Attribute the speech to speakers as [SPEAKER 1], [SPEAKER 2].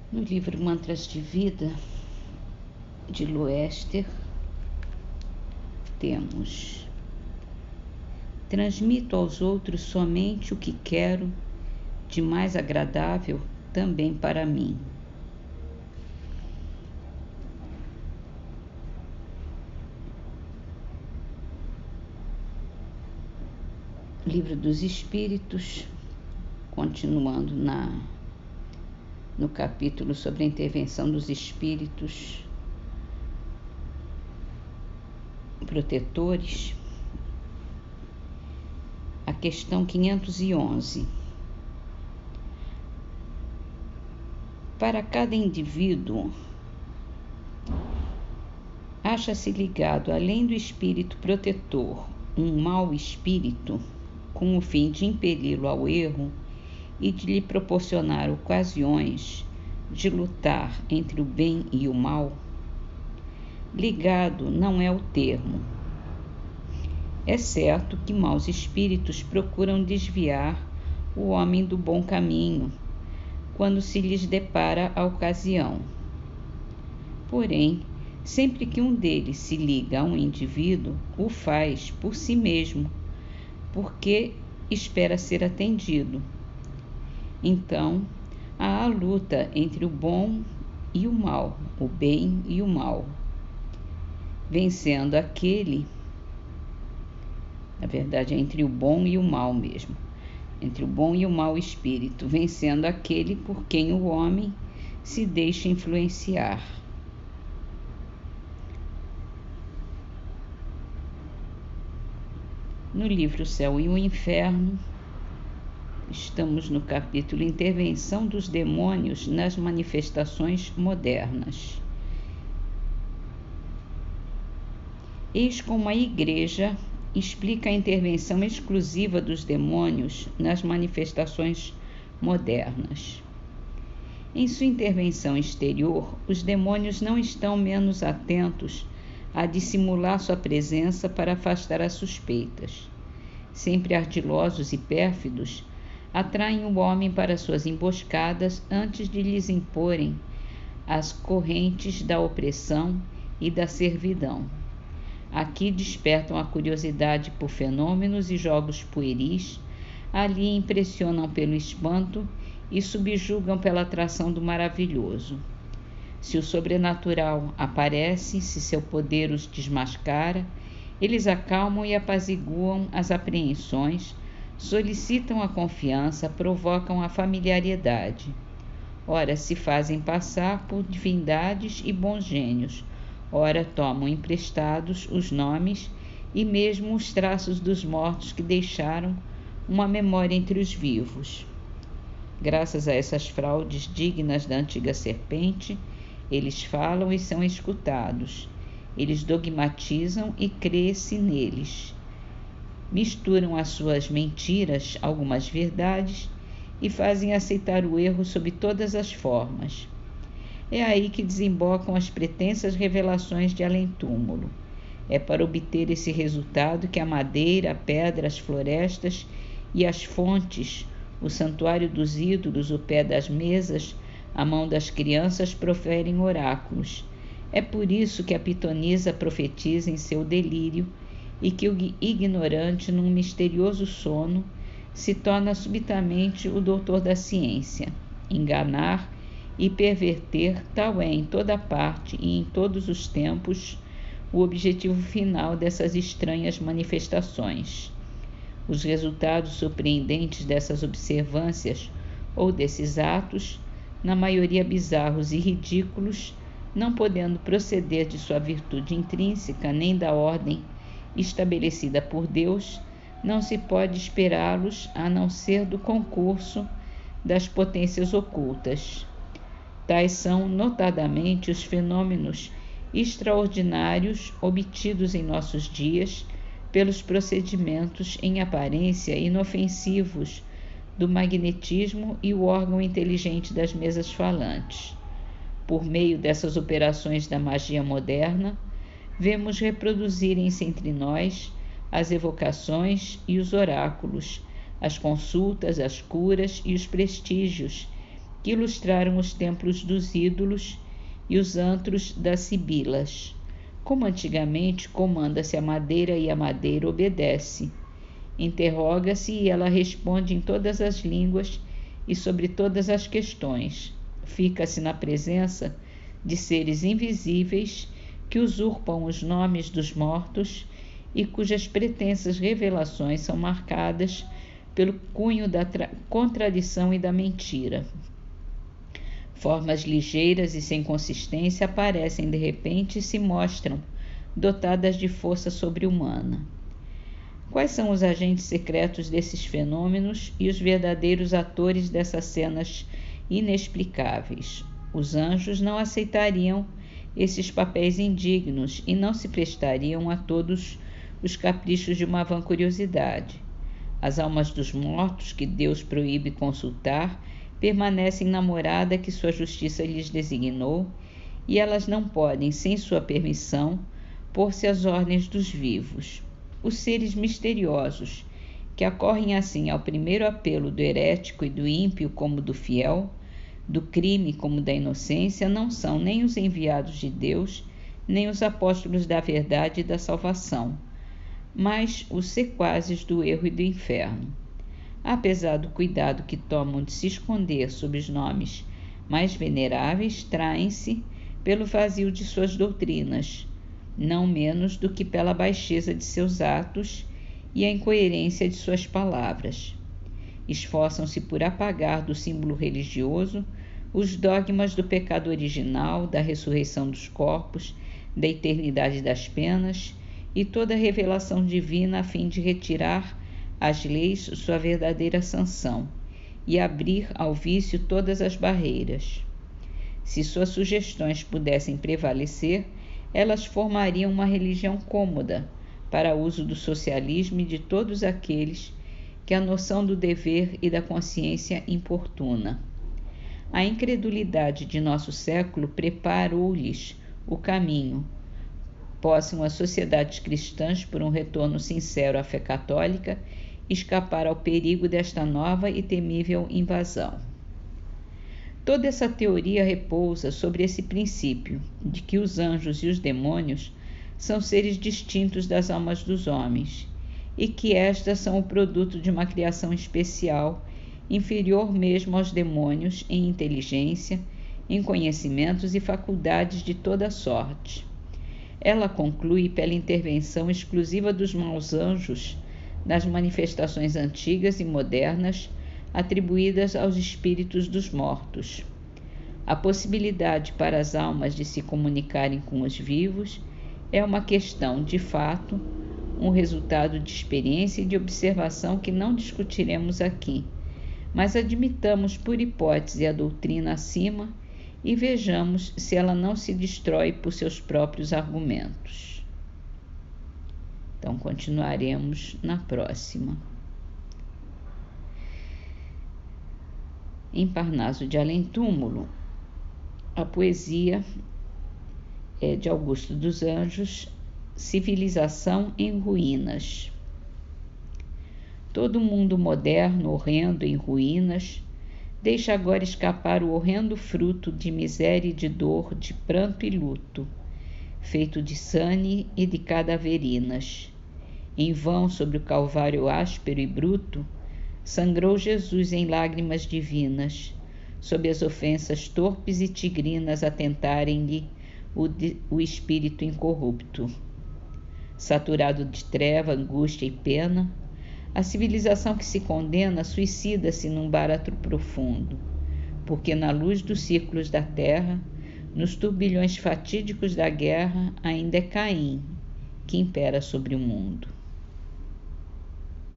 [SPEAKER 1] No livro Mantras de Vida, de Loester, temos: transmito aos outros somente o que quero de mais agradável também para mim. Livro dos Espíritos, continuando no capítulo sobre a intervenção dos espíritos protetores, a questão 511. Para cada indivíduo, acha-se ligado, além do espírito protetor, um mau espírito, com o fim de impeli-lo ao erro e de lhe proporcionar ocasiões de lutar entre o bem e o mal. Ligado não é o termo. É certo que maus espíritos procuram desviar o homem do bom caminho quando se lhes depara a ocasião. Porém, sempre que um deles se liga a um indivíduo, o faz por si mesmo, porque espera ser atendido. Então, há a luta entre o bom e o mal, o bem e o mal, vencendo aquele, na verdade é entre o bom e o mal mesmo, entre o bom e o mau espírito, vencendo aquele por quem o homem se deixa influenciar. No livro Céu e o Inferno, estamos no capítulo Intervenção dos Demônios nas Manifestações Modernas. Eis como a Igreja explica a intervenção exclusiva dos demônios nas manifestações modernas. Em sua intervenção exterior, os demônios não estão menos atentos a dissimular sua presença para afastar as suspeitas. Sempre ardilosos e pérfidos, atraem o homem para suas emboscadas antes de lhes imporem as correntes da opressão e da servidão. Aqui despertam a curiosidade por fenômenos e jogos pueris, ali impressionam pelo espanto e subjugam pela atração do maravilhoso. Se o sobrenatural aparece, se seu poder os desmascara, eles acalmam e apaziguam as apreensões, solicitam a confiança, provocam a familiaridade. Ora se fazem passar por divindades e bons gênios, ora tomam emprestados os nomes e mesmo os traços dos mortos que deixaram uma memória entre os vivos. Graças a essas fraudes dignas da antiga serpente, eles falam e são escutados. Eles dogmatizam e crê-se neles. Misturam às suas mentiras algumas verdades e fazem aceitar o erro sob todas as formas. É aí que desembocam as pretensas revelações de além-túmulo. É para obter esse resultado que a madeira, a pedra, as florestas e as fontes, o santuário dos ídolos, o pé das mesas, a mão das crianças proferem oráculos. É por isso que a pitonisa profetiza em seu delírio e que o ignorante, num misterioso sono, se torna subitamente o doutor da ciência. Enganar e perverter, tal é em toda parte e em todos os tempos o objetivo final dessas estranhas manifestações. Os resultados surpreendentes dessas observâncias ou desses atos, na maioria bizarros e ridículos, não podendo proceder de sua virtude intrínseca nem da ordem estabelecida por Deus, não se pode esperá-los a não ser do concurso das potências ocultas. Tais são, notadamente, os fenômenos extraordinários obtidos em nossos dias pelos procedimentos em aparência inofensivos do magnetismo e o órgão inteligente das mesas falantes. Por meio dessas operações da magia moderna, vemos reproduzirem-se entre nós as evocações e os oráculos, as consultas, as curas e os prestígios que ilustraram os templos dos ídolos e os antros das sibilas. Como antigamente, comanda-se a madeira e a madeira obedece. Interroga-se e ela responde em todas as línguas e sobre todas as questões. Fica-se na presença de seres invisíveis que usurpam os nomes dos mortos e cujas pretensas revelações são marcadas pelo cunho da contradição e da mentira. Formas ligeiras e sem consistência aparecem de repente e se mostram dotadas de força sobre-humana. Quais são os agentes secretos desses fenômenos e os verdadeiros atores dessas cenas inexplicáveis? Os anjos não aceitariam esses papéis indignos e não se prestariam a todos os caprichos de uma vã curiosidade. As almas dos mortos, que Deus proíbe consultar, permanecem na morada que sua justiça lhes designou, e elas não podem, sem sua permissão, pôr-se às ordens dos vivos. Os seres misteriosos, que acorrem assim ao primeiro apelo do herético e do ímpio como do fiel, do crime como da inocência, não são nem os enviados de Deus, nem os apóstolos da verdade e da salvação, mas os sequazes do erro e do inferno. Apesar do cuidado que tomam de se esconder sob os nomes mais veneráveis, traem-se pelo vazio de suas doutrinas, não menos do que pela baixeza de seus atos e a incoerência de suas palavras. Esforçam-se por apagar do símbolo religioso os dogmas do pecado original, da ressurreição dos corpos, da eternidade das penas e toda a revelação divina a fim de retirar às leis sua verdadeira sanção e abrir ao vício todas as barreiras. Se suas sugestões pudessem prevalecer, elas formariam uma religião cômoda para uso do socialismo e de todos aqueles que a noção do dever e da consciência importuna. A incredulidade de nosso século preparou-lhes o caminho. Possam as sociedades cristãs, por um retorno sincero à fé católica, escapar ao perigo desta nova e temível invasão. Toda essa teoria repousa sobre esse princípio de que os anjos e os demônios são seres distintos das almas dos homens e que estas são o produto de uma criação especial, inferior mesmo aos demônios em inteligência, em conhecimentos e faculdades de toda sorte. Ela conclui pela intervenção exclusiva dos maus anjos nas manifestações antigas e modernas atribuídas aos espíritos dos mortos. A possibilidade para as almas de se comunicarem com os vivos é uma questão, de fato, um resultado de experiência e de observação que não discutiremos aqui, mas admitamos por hipótese a doutrina acima e vejamos se ela não se destrói por seus próprios argumentos. Então, continuaremos na próxima. Em Parnaso de Além-Túmulo, a poesia é de Augusto dos Anjos, Civilização em Ruínas. Todo mundo moderno, horrendo, em ruínas, deixa agora escapar o horrendo fruto de miséria e de dor, de pranto e luto, feito de sane e de cadaverinas. Em vão, sobre o calvário áspero e bruto, sangrou Jesus em lágrimas divinas, sob as ofensas torpes e tigrinas a tentarem-lhe o espírito incorrupto. Saturado de treva, angústia e pena, a civilização que se condena suicida-se num barato profundo, porque na luz dos círculos da terra, nos turbilhões fatídicos da guerra, ainda é Caim que impera sobre o mundo.